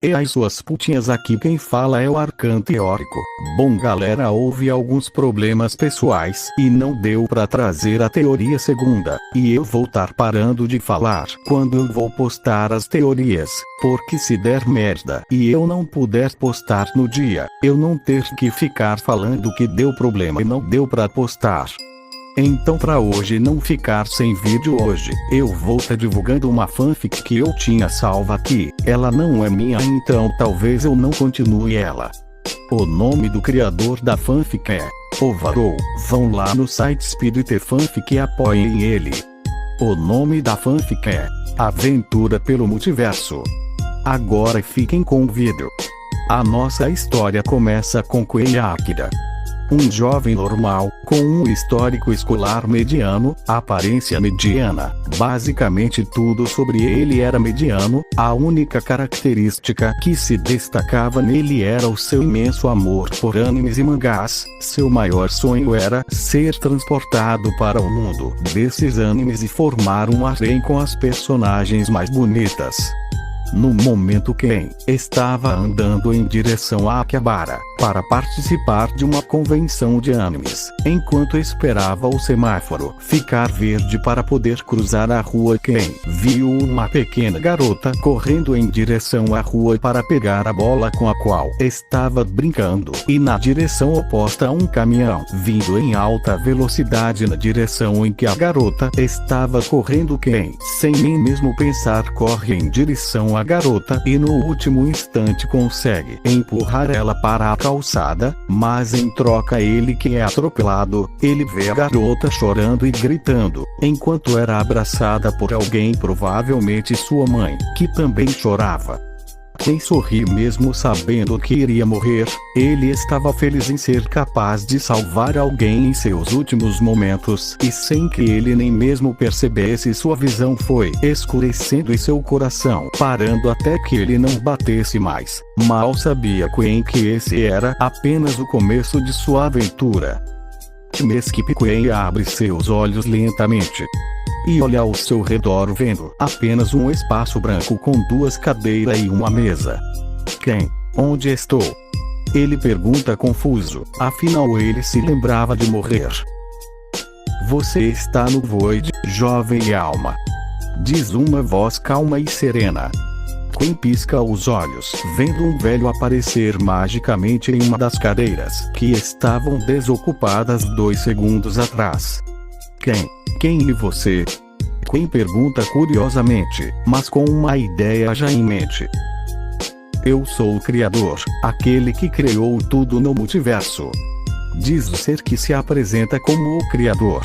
E as suas putinhas, aqui quem fala é o Arcan Teórico. Bom galera, houve alguns problemas pessoais e não deu pra trazer a teoria segunda, e eu vou estar parando de falar quando eu vou postar as teorias, porque se der merda e eu não puder postar no dia, eu não ter que ficar falando que deu problema e não deu pra postar. Então, pra hoje não ficar sem vídeo hoje, eu vou estar divulgando uma fanfic que eu tinha salva aqui. Ela não é minha, então talvez eu não continue ela. O nome do criador da fanfic é Ovarou. Vão lá no site Spirit Fanfic e apoiem ele. O nome da fanfic é Aventura pelo Multiverso. Agora fiquem com o vídeo. A nossa história começa com Queen Akira. Um jovem normal, com um histórico escolar mediano, aparência mediana, basicamente tudo sobre ele era mediano, a única característica que se destacava nele era o seu imenso amor por animes e mangás. Seu maior sonho era ser transportado para o mundo desses animes e formar um harém com as personagens mais bonitas. No momento, Ken estava andando em direção a Akihabara para participar de uma convenção de animes. Enquanto esperava o semáforo ficar verde para poder cruzar a rua, Ken viu uma pequena garota correndo em direção à rua para pegar a bola com a qual estava brincando, e na direção oposta um caminhão vindo em alta velocidade na direção em que a garota estava correndo. Ken, sem nem mesmo pensar, corre em direção à garota e no último instante consegue empurrar ela para a calçada, mas em troca ele que é atropelado. Ele vê a garota chorando e gritando, enquanto era abraçada por alguém, provavelmente sua mãe, que também chorava. Quem sorri mesmo sabendo que iria morrer. Ele estava feliz em ser capaz de salvar alguém em seus últimos momentos, e sem que ele nem mesmo percebesse, sua visão foi escurecendo e seu coração parando até que ele não batesse mais. Mal sabia Queen que esse era apenas o começo de sua aventura. Mesquip Queen abre seus olhos lentamente e olha ao seu redor, vendo apenas um espaço branco com duas cadeiras e uma mesa. Ken, onde estou? Ele pergunta confuso, afinal ele se lembrava de morrer. Você está no Void, jovem alma, diz uma voz calma e serena. Queen pisca os olhos, vendo um velho aparecer magicamente em uma das cadeiras que estavam desocupadas 2 segundos atrás. Quem e você? Queen pergunta curiosamente, mas com uma ideia já em mente. Eu sou o Criador, aquele que criou tudo no multiverso, diz o ser que se apresenta como o Criador.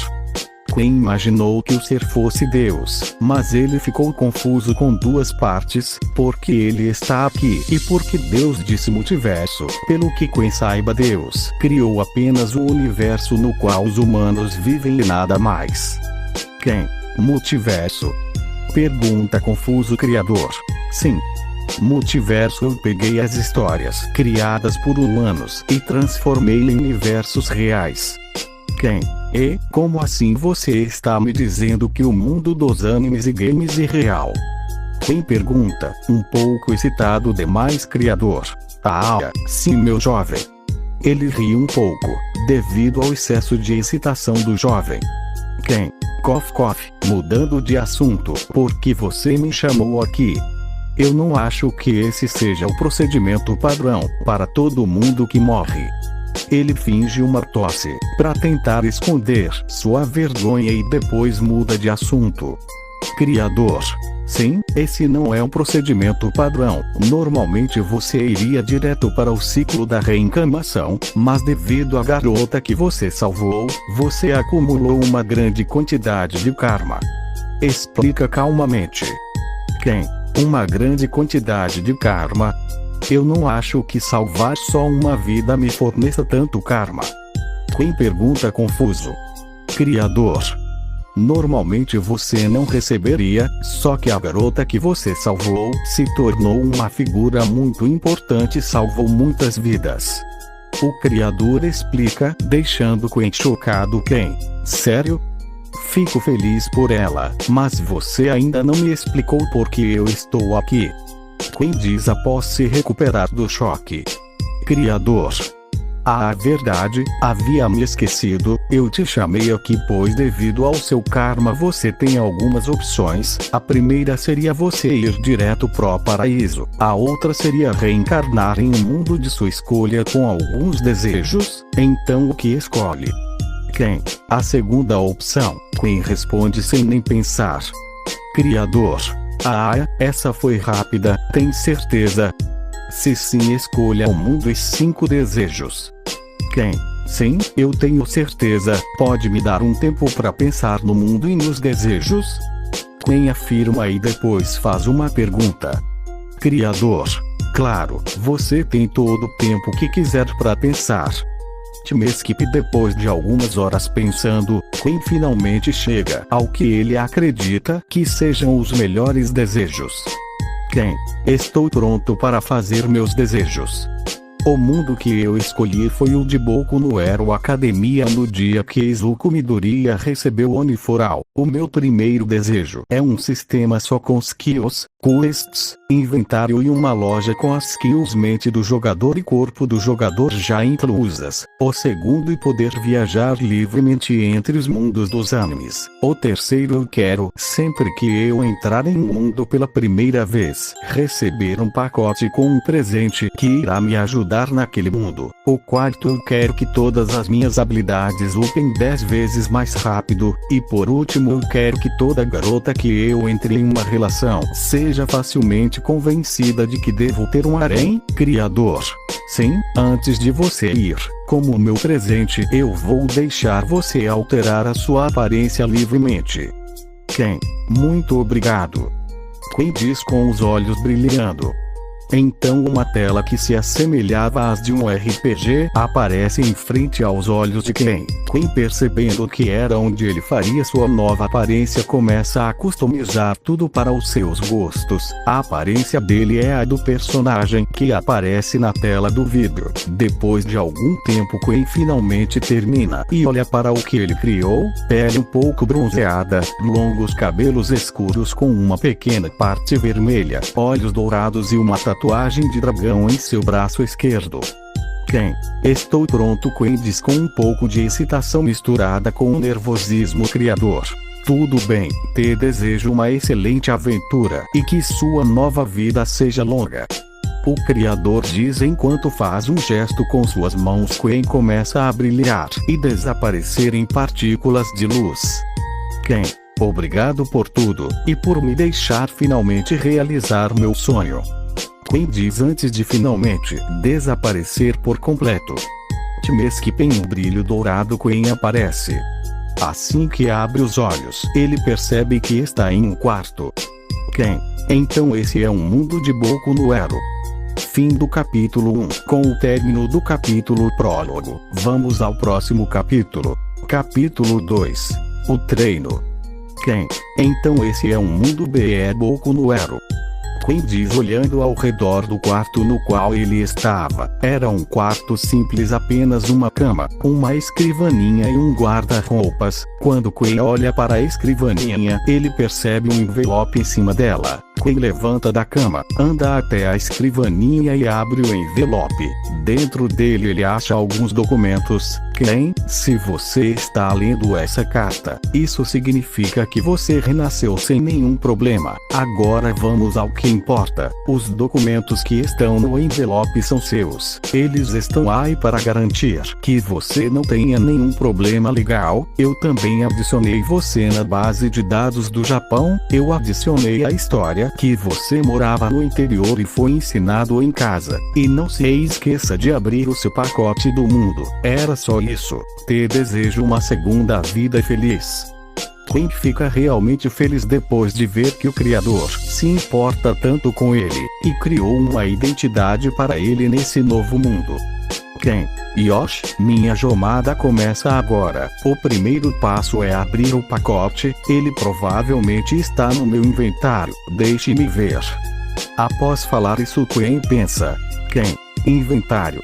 Queen imaginou que o ser fosse Deus, mas ele ficou confuso com duas partes, porque ele está aqui e porque Deus disse multiverso. Pelo que Queen saiba, Deus criou apenas o universo no qual os humanos vivem e nada mais. Quem? Multiverso? Pergunta confuso o Criador. Sim. Multiverso, eu peguei as histórias criadas por humanos e transformei em universos reais. Quem? E, como assim você está me dizendo que o mundo dos animes e games é real? Quem pergunta, um pouco excitado demais. Criador. Sim, meu jovem. Ele ri um pouco, devido ao excesso de excitação do jovem. Quem? Mudando de assunto, por que você me chamou aqui? Eu não acho que esse seja o procedimento padrão para todo mundo que morre. Ele finge uma tosse para tentar esconder sua vergonha e depois muda de assunto. Criador. Sim, esse não é um procedimento padrão. Normalmente você iria direto para o ciclo da reencarnação, mas devido à garota que você salvou, você acumulou uma grande quantidade de karma. Explica calmamente. Quem? Uma grande quantidade de karma? Eu não acho que salvar só uma vida me forneça tanto karma. Quem pergunta confuso. Criador. Normalmente você não receberia, só que a garota que você salvou se tornou uma figura muito importante e salvou muitas vidas. O Criador explica, deixando Queen chocado. Quem? Sério? Fico feliz por ela, mas você ainda não me explicou por que eu estou aqui. Quem diz após se recuperar do choque. Criador. Ah, verdade, havia me esquecido, eu te chamei aqui pois devido ao seu karma você tem algumas opções, a primeira seria você ir direto pro paraíso, a outra seria reencarnar em um mundo de sua escolha com alguns desejos, então o que escolhe? Quem? A segunda opção, quem responde sem nem pensar. Criador. Ah, essa foi rápida, tem certeza? Se sim, escolha o mundo e 5 desejos. Quem? Sim, eu tenho certeza. Pode me dar um tempo para pensar no mundo e nos desejos? Quem afirma e depois faz uma pergunta. Criador. Claro, você tem todo o tempo que quiser para pensar. Timeskip depois de algumas horas pensando, Quem finalmente chega ao que ele acredita que sejam os melhores desejos. Quem? Estou pronto para fazer meus desejos. O mundo que eu escolhi foi o de Boku no Hero Academia no dia que Izuku Midoriya recebeu Oniforal. O meu primeiro desejo é um sistema só com skills, quests, inventário e uma loja com as skills mente do jogador e corpo do jogador já inclusas. O segundo é poder viajar livremente entre os mundos dos animes. O terceiro eu quero, sempre que eu entrar em um mundo pela primeira vez, receber um pacote com um presente que irá me ajudar naquele mundo. O quarto eu quero que todas as minhas habilidades upem 10 vezes mais rápido, e por último eu quero que toda garota que eu entre em uma relação seja facilmente convencida de que devo ter um harém. Criador. Sim, antes de você ir, como meu presente eu vou deixar você alterar a sua aparência livremente. Quem? Muito obrigado. Quem diz com os olhos brilhando. Então uma tela que se assemelhava às de um RPG aparece em frente aos olhos de Quem percebendo que era onde ele faria sua nova aparência começa a customizar tudo para os seus gostos. A aparência dele é a do personagem que aparece na tela do vídeo. Depois de algum tempo Quem finalmente termina e olha para o que ele criou, pele um pouco bronzeada, longos cabelos escuros com uma pequena parte vermelha, olhos dourados e uma tatuagem de dragão em seu braço esquerdo. Quem? Estou pronto. Quem diz com um pouco de excitação misturada com um nervosismo. Criador. Tudo bem, te desejo uma excelente aventura e que sua nova vida seja longa. O Criador diz enquanto faz um gesto com suas mãos. Quem começa a brilhar e desaparecer em partículas de luz. Quem? Obrigado por tudo, e por me deixar finalmente realizar meu sonho. Quem diz antes de finalmente desaparecer por completo. Timeskip em um brilho dourado. Quem aparece. Assim que abre os olhos, ele percebe que está em um quarto. Quem? Então esse é um mundo de Boku no Hero. Fim do capítulo 1. Com o término do capítulo prólogo, vamos ao próximo capítulo. Capítulo 2. O treino. Quem? Então esse é um mundo Boku no Hero. Quem diz olhando ao redor do quarto no qual ele estava. Era um quarto simples, apenas uma cama, uma escrivaninha e um guarda-roupas. Quando Quem olha para a escrivaninha, ele percebe um envelope em cima dela. Quem levanta da cama, anda até a escrivaninha e abre o envelope. Dentro dele ele acha alguns documentos. Quem? Se você está lendo essa carta, isso significa que você renasceu sem nenhum problema. Agora vamos ao que importa. Os documentos que estão no envelope são seus. Eles estão aí para garantir que você não tenha nenhum problema legal. Eu também adicionei você na base de dados do Japão. Eu adicionei a história que você morava no interior e foi ensinado em casa. E não se esqueça de abrir o seu pacote do mundo. Era só isso. Te desejo uma segunda vida feliz. Quem fica realmente feliz depois de ver que o Criador se importa tanto com ele, e criou uma identidade para ele nesse novo mundo. Quem? Yoshi, minha jornada começa agora. O primeiro passo é abrir o pacote, ele provavelmente está no meu inventário, deixe-me ver. Após falar isso Quem pensa. Quem? Inventário.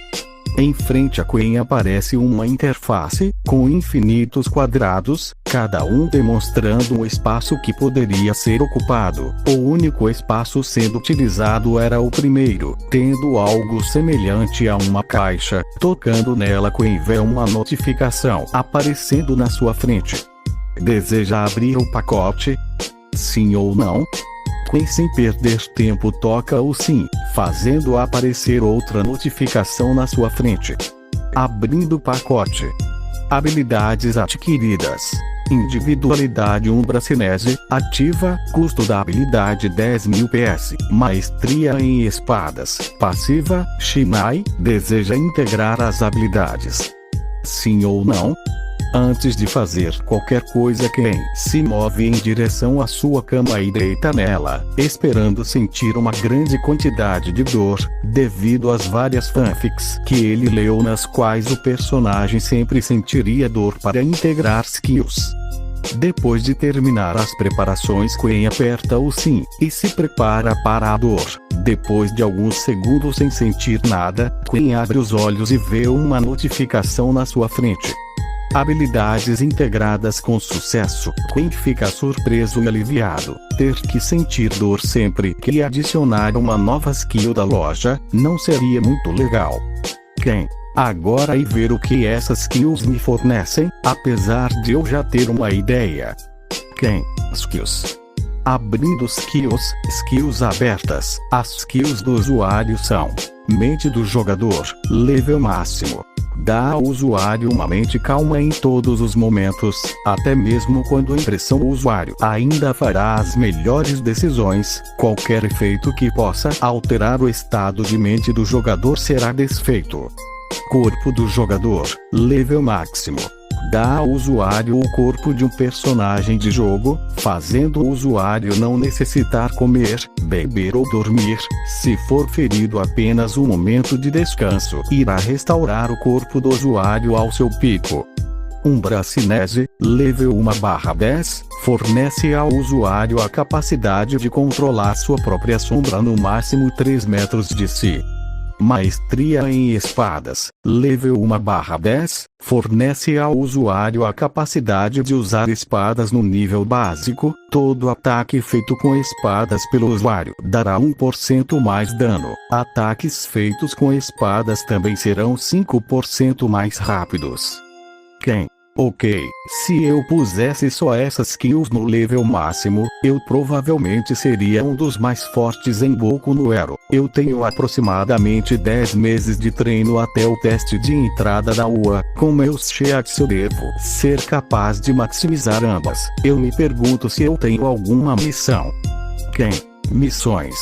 Em frente a quem aparece uma interface, com infinitos quadrados, cada um demonstrando um espaço que poderia ser ocupado. O único espaço sendo utilizado era o primeiro, tendo algo semelhante a uma caixa. Tocando nela, quem vê uma notificação aparecendo na sua frente. Deseja abrir o pacote? Sim ou não? Quem sem perder tempo toca o sim, fazendo aparecer outra notificação na sua frente. Abrindo o pacote. Habilidades adquiridas. Individualidade Umbracinese, ativa, custo da habilidade 10.000 PS. Maestria em espadas, passiva, Shinai, deseja integrar as habilidades. Sim ou não? Antes de fazer qualquer coisa, quem se move em direção à sua cama e deita nela, esperando sentir uma grande quantidade de dor, devido às várias fanfics que ele leu nas quais o personagem sempre sentiria dor para integrar skills. Depois de terminar as preparações, Quen aperta o sim, e se prepara para a dor. Depois de alguns segundos sem sentir nada, Quen abre os olhos e vê uma notificação na sua frente. Habilidades integradas com sucesso. Quen fica surpreso e aliviado. Ter que sentir dor sempre que adicionar uma nova skill da loja, não seria muito legal. Quen agora e ver o que essas skills me fornecem, apesar de eu já ter uma ideia. Quen skills. Abrindo skills abertas. As skills do usuário são: mente do jogador, level máximo. Dá ao usuário uma mente calma em todos os momentos, até mesmo quando a impressão do usuário ainda fará as melhores decisões. Qualquer efeito que possa alterar o estado de mente do jogador será desfeito. Corpo do jogador, level máximo. Dá ao usuário o corpo de um personagem de jogo, fazendo o usuário não necessitar comer, beber ou dormir. Se for ferido, apenas um momento de descanso irá restaurar o corpo do usuário ao seu pico. Umbracinese, level 1/10, fornece ao usuário a capacidade de controlar sua própria sombra no máximo 3 metros de si. Maestria em espadas, level 1/10, fornece ao usuário a capacidade de usar espadas no nível básico. Todo ataque feito com espadas pelo usuário dará 1% mais dano. Ataques feitos com espadas também serão 5% mais rápidos. Quen ok, se eu pusesse só essas skills no level máximo, eu provavelmente seria um dos mais fortes em Boku no Hero. Eu tenho aproximadamente 10 meses de treino até o teste de entrada da UA. Com meus Shiatsu devo ser capaz de maximizar ambas. Eu me pergunto se eu tenho alguma missão. Quen missões.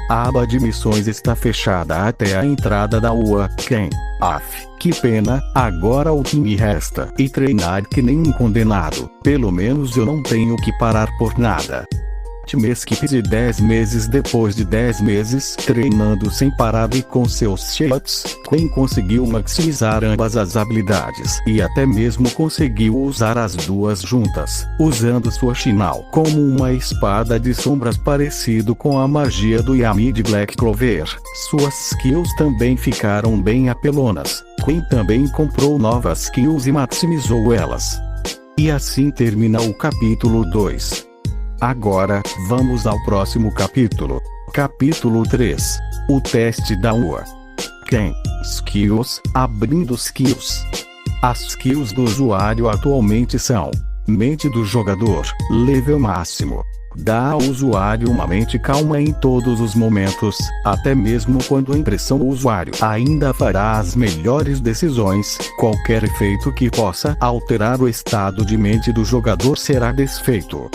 A aba de missões está fechada até a entrada da UA. Quen que pena, agora o que me resta é treinar que nem um condenado. Pelo menos eu não tenho que parar por nada. Skip de 10 meses. Depois de 10 meses treinando sem parar e com seus Shiatsu, Quen conseguiu maximizar ambas as habilidades e até mesmo conseguiu usar as duas juntas, usando sua Shinao como uma espada de sombras parecido com a magia do Yami de Black Clover. Suas skills também ficaram bem apelonas. Quen também comprou novas skills e maximizou elas. E assim termina o capítulo 2. Agora, vamos ao próximo capítulo. Capítulo 3. O teste da UA. Quen skills, abrindo skills. As skills do usuário atualmente são: mente do jogador, level máximo. Dá ao usuário uma mente calma em todos os momentos, até mesmo quando a impressão do usuário ainda fará as melhores decisões. Qualquer efeito que possa alterar o estado de mente do jogador será desfeito.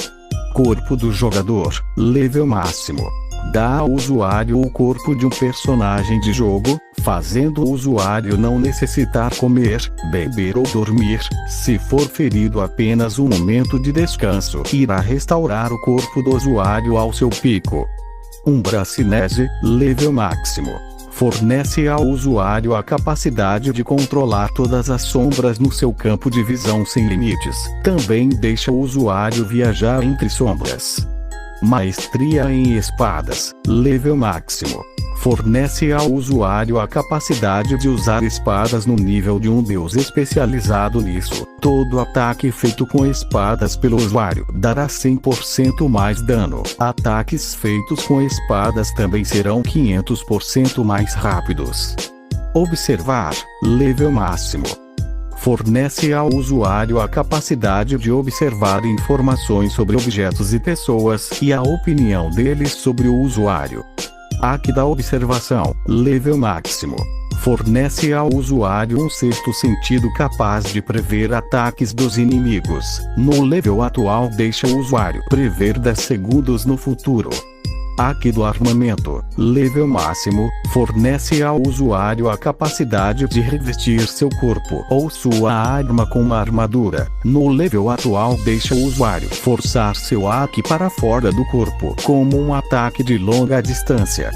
Corpo do jogador, level máximo. Dá ao usuário o corpo de um personagem de jogo, fazendo o usuário não necessitar comer, beber ou dormir. Se for ferido, apenas um momento de descanso irá restaurar o corpo do usuário ao seu pico. Umbracinese, level máximo. Fornece ao usuário a capacidade de controlar todas as sombras no seu campo de visão sem limites. Também deixa o usuário viajar entre sombras. Maestria em espadas, level máximo. Fornece ao usuário a capacidade de usar espadas no nível de um deus especializado nisso. Todo ataque feito com espadas pelo usuário dará 100% mais dano. Ataques feitos com espadas também serão 500% mais rápidos. Observar, level máximo. Fornece ao usuário a capacidade de observar informações sobre objetos e pessoas e a opinião deles sobre o usuário. Hack da observação, level máximo. Fornece ao usuário um sexto sentido capaz de prever ataques dos inimigos. No level atual deixa o usuário prever 10 segundos no futuro. Hack do armamento, level máximo, fornece ao usuário a capacidade de revestir seu corpo ou sua arma com uma armadura. No level atual deixa o usuário forçar seu hack para fora do corpo como um ataque de longa distância.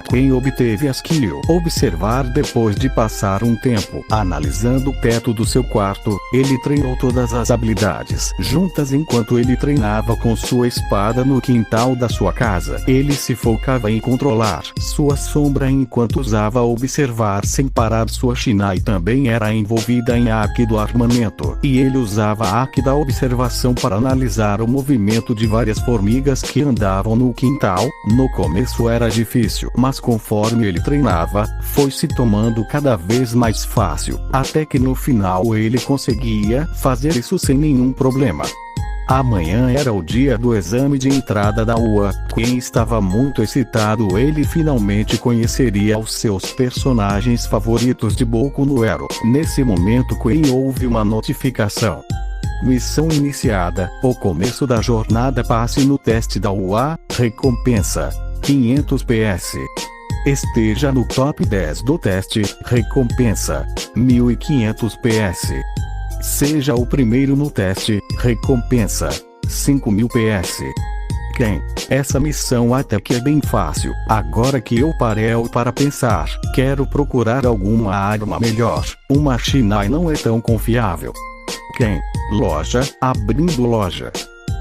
Quem obteve a skill observar depois de passar um tempo analisando o teto do seu quarto, ele treinou todas as habilidades juntas enquanto ele treinava com sua espada no quintal da sua casa. Ele se focava em controlar sua sombra enquanto usava observar sem parar. Sua Shinai também era envolvida em hack do armamento, e ele usava hack da observação para analisar o movimento de várias formigas que andavam no quintal. No começo era difícil, mas conforme ele treinava, foi se tomando cada vez mais fácil, até que no final ele conseguia fazer isso sem nenhum problema. Amanhã era o dia do exame de entrada da UA. Quem estava muito excitado, ele finalmente conheceria os seus personagens favoritos de Boku no Hero. Nesse momento Queen houve uma notificação. Missão iniciada, o começo da jornada, passe no teste da UA, recompensa 500 PS. Esteja no top 10 do teste, recompensa 1500 PS. Seja o primeiro no teste, recompensa 5000 PS. Quem? Essa missão até que é bem fácil. Agora que eu parei para pensar, quero procurar alguma arma melhor. Uma Shinai não é tão confiável. Quem? Loja, abrindo loja.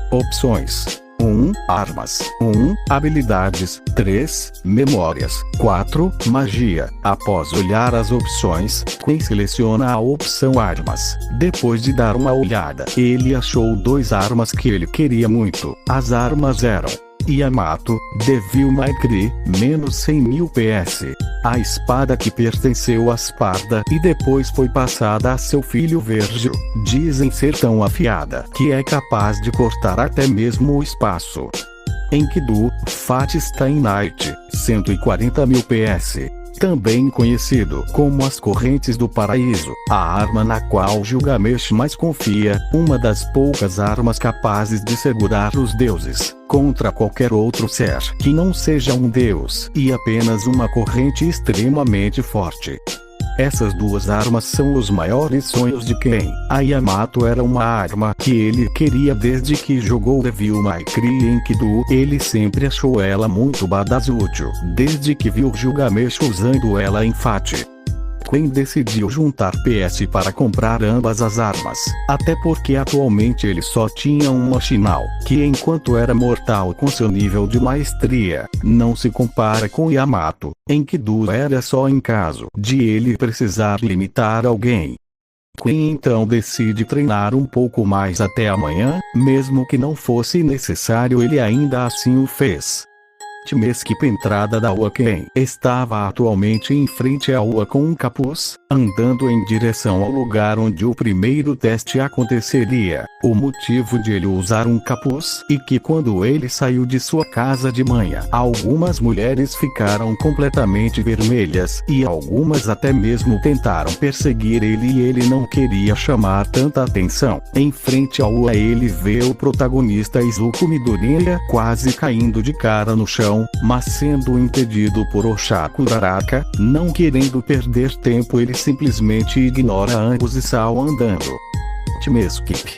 Opções: 1. Armas. 1. Habilidades. 3. Memórias. 4. Magia. Após olhar as opções, Queen seleciona a opção Armas. Depois de dar uma olhada, ele achou 2 armas que ele queria muito. As armas eram Yamato, Devil May Cry, menos 100.000 PS. A espada que pertenceu a Sparda e depois foi passada a seu filho Vergil. Dizem ser tão afiada que é capaz de cortar até mesmo o espaço. Enkidu, Fat Stay Night, 140.000 PS. Também conhecido como as Correntes do Paraíso, a arma na qual Gilgamesh mais confia, uma das poucas armas capazes de segurar os deuses contra qualquer outro ser que não seja um deus, e apenas uma corrente extremamente forte. Essas 2 armas são os maiores sonhos de Ken. A Yamato era uma arma que ele queria desde que jogou Devil May Cry em Enkidu. Ele sempre achou ela muito badass e útil, desde que viu Gilgamesh usando ela em Fat. Queen decidiu juntar PS para comprar ambas as armas, até porque atualmente ele só tinha uma Shinai, que enquanto era mortal com seu nível de maestria, não se compara com Yamato. Enkidu era só em caso de ele precisar limitar alguém. Queen então decide treinar um pouco mais até amanhã, mesmo que não fosse necessário, ele ainda assim o fez. Timeskip entrada da UA. Ken estava atualmente em frente à UA com um capuz, andando em direção ao lugar onde o primeiro teste aconteceria. O motivo de ele usar um capuz é que quando ele saiu de sua casa de manhã, algumas mulheres ficaram completamente vermelhas, e algumas até mesmo tentaram perseguir ele, e ele não queria chamar tanta atenção. Em frente ao UA ele vê o protagonista Izuku Midoriya quase caindo de cara no chão, mas sendo impedido por Oshaku Uraraka. Não querendo perder tempo, ele simplesmente ignora ambos e sai andando. Timeskip.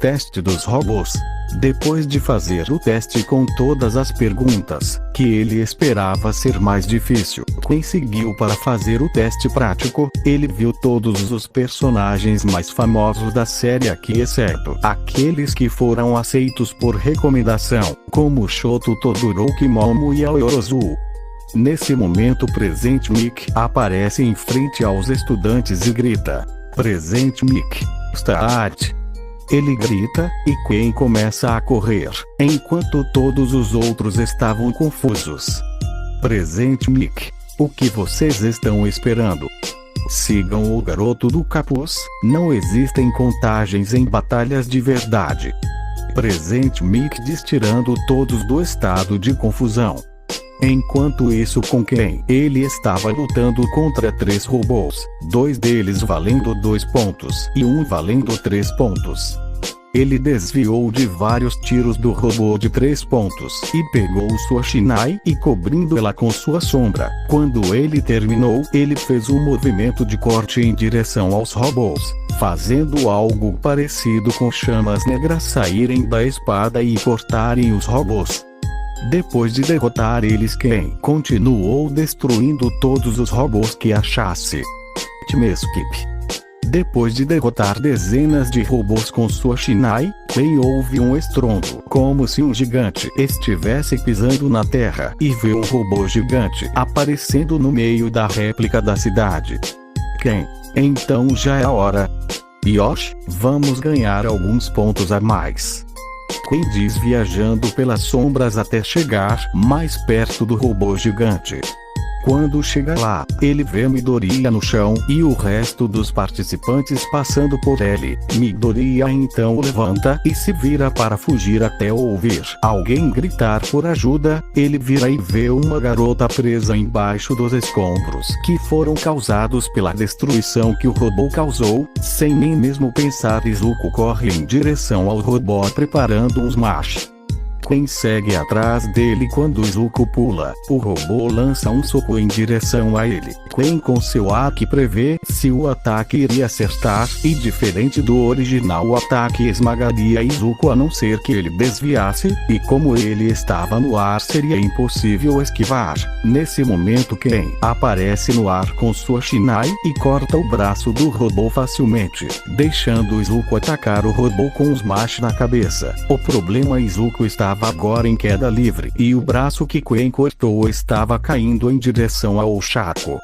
Teste dos robôs. Depois de fazer o teste com todas as perguntas, que ele esperava ser mais difícil, Quinn seguiu para fazer o teste prático. Ele viu todos os personagens mais famosos da série aqui, exceto aqueles que foram aceitos por recomendação, como Shoto Todoroki, Momo e Aoyorozu. Nesse momento, Presente Mickey aparece em frente aos estudantes e grita: Presente Mickey, start! Ele grita, e Quinn começa a correr, enquanto todos os outros estavam confusos. Presente Mickey, o que vocês estão esperando? Sigam o garoto do capuz, não existem contagens em batalhas de verdade. Presente Mickey diz, tirando todos do estado de confusão. Enquanto isso, com Quinn, ele estava lutando contra 3 robôs, 2 deles valendo 2 pontos e 1 valendo 3 pontos. Ele desviou de vários tiros do robô de 3 pontos e pegou sua Shinai e cobrindo-ela com sua sombra. Quando ele terminou, ele fez um movimento de corte em direção aos robôs, fazendo algo parecido com chamas negras saírem da espada e cortarem os robôs. Depois de derrotar eles, Quinn continuou destruindo todos os robôs que achasse. Timeskip. Depois de derrotar dezenas de robôs com sua Shinai, Quinn ouve um estrondo, como se um gigante estivesse pisando na terra, e vê um robô gigante aparecendo no meio da réplica da cidade. Quinn: então já é a hora. Yoshi, vamos ganhar alguns pontos a mais. Quinn diz, viajando pelas sombras até chegar mais perto do robô gigante. Quando chega lá, ele vê Midoriya no chão e o resto dos participantes passando por ele. Midoriya então levanta e se vira para fugir até ouvir alguém gritar por ajuda. Ele vira e vê uma garota presa embaixo dos escombros que foram causados pela destruição que o robô causou. Sem nem mesmo pensar, Izuku corre em direção ao robô preparando um smash. Quinn segue atrás dele. Quando Izuku pula, o robô lança um soco em direção a ele. Quinn, com seu haki, prevê se o ataque iria acertar, e diferente do original, o ataque esmagaria Izuku a não ser que ele desviasse, e como ele estava no ar, seria impossível esquivar. Nesse momento, Quinn aparece no ar com sua Shinai e corta o braço do robô facilmente, deixando Izuku atacar o robô com um smash na cabeça. O problema: Izuku estava agora em queda livre, e o braço que Quinn cortou estava caindo em direção ao Chaco.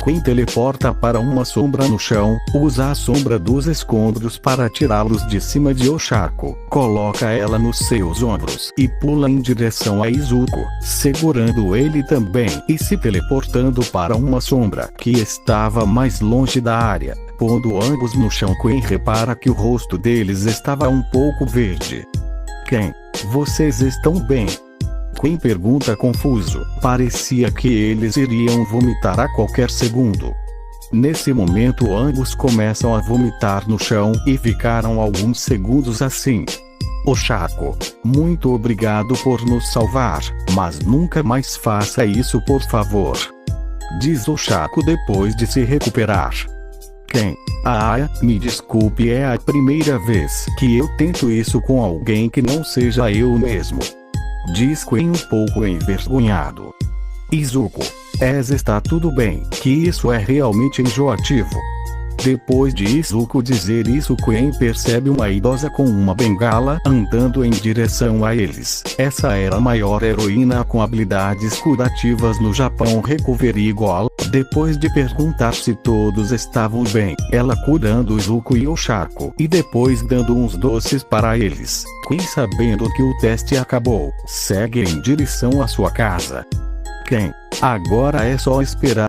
Quinn teleporta para uma sombra no chão, usa a sombra dos escombros para tirá-los de cima de Oshako, coloca ela nos seus ombros e pula em direção a Izuku, segurando ele também e se teleportando para uma sombra que estava mais longe da área. Pondo ambos no chão, Quinn repara que o rosto deles estava um pouco verde. Quinn: vocês estão bem? Quinn pergunta confuso. Parecia que eles iriam vomitar a qualquer segundo. Nesse momento, ambos começam a vomitar no chão e ficaram alguns segundos assim. Oshako: muito obrigado por nos salvar, mas nunca mais faça isso, por favor, diz Oshako depois de se recuperar. Quinn: me desculpe, é a primeira vez que eu tento isso com alguém que não seja eu mesmo, diz Quinn um pouco envergonhado. Izuku: está tudo bem, que isso é realmente enjoativo. Depois de Izuku dizer isso, Quinn percebe uma idosa com uma bengala andando em direção a eles. Essa era a maior heroína com habilidades curativas no Japão, Recovery Goal. Depois de perguntar se todos estavam bem, ela curando Izuku e Oshako e depois dando uns doces para eles. Quinn, sabendo que o teste acabou, segue em direção à sua casa. Quinn: agora é só esperar